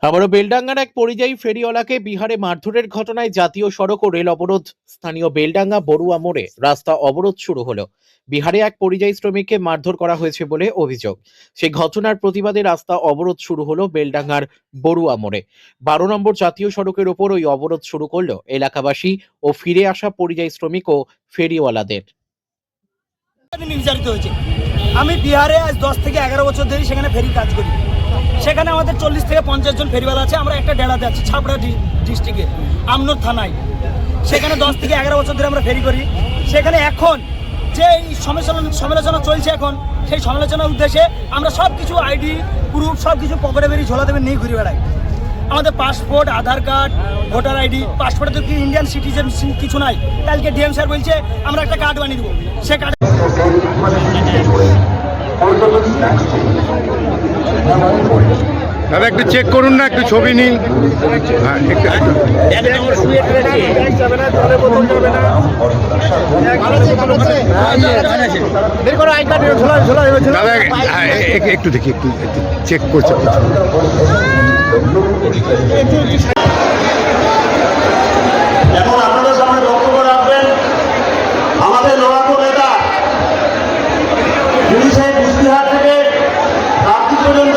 আবারও বেলডাঙ্গার এক পরিযায়ী ফেরিওয়ালাকে বিহারে মারধরের ঘটনায় জাতীয় সড়ক ও রেল অবরোধ। স্থানীয় বেলডাঙ্গা বড়ুয়া মোড়ে রাস্তা অবরোধ শুরু হলো। বিহারে এক পরিযায়ী শ্রমিককে মারধর করা হয়েছে বলে অভিযোগ। সেই ঘটনার প্রতিবাদে রাস্তা অবরোধ শুরু হলো বেলডাঙ্গার বড়ুয়া মোড়ে। 12 নম্বর জাতীয় সড়কের ওপর ওই অবরোধ শুরু করলো এলাকাবাসী ও ফিরে আসা পরিযায়ী শ্রমিক ও ফেরিওয়ালাদের। নির্যাতিত হয়েছে। আমি বিহারে আজ 10 থেকে 11 বছর ধরে সেখানে ফেরি কাজ করি। সেখানে আমাদের 40 থেকে 50 জন ফেরিওয়ালা আছে। আমরা একটা ডেরাতে আছি ছাপড়া ডিস্ট্রিক্টে আমনোর থানায়। সেখানে 10 থেকে 11 বছর ধরে আমরা ফেরি করি। সেখানে এখন যে এই সমালোচনা চলছে, এখন সেই সমালোচনার উদ্দেশ্যে আমরা সব কিছু আইডি প্রুফ সব কিছু পকেটে বেরিয়ে ঝোলা দেবেন নিয়ে ঘুরে বেড়াই। আমাদের পাসপোর্ট, আধার কার্ড, ভোটার আইডি, পাসপোর্টে তো কি ইন্ডিয়ান সিটিজেন কিছু নাই। কালকে ডিএম স্যার বলছে আমরা একটা কার্ড বানিয়ে দেবো। সে কার্ড দাদা একটু চেক করুন না, একটু ছবি নিন। দাদা একটু দেখি, একটু চেক করছে। এখন আপনাদের সামনে বক্তব্য রাখবেন আমাদের লড়াকু নেতা পুলিশের কুচবিহার থেকে রাত্রি পর্যন্ত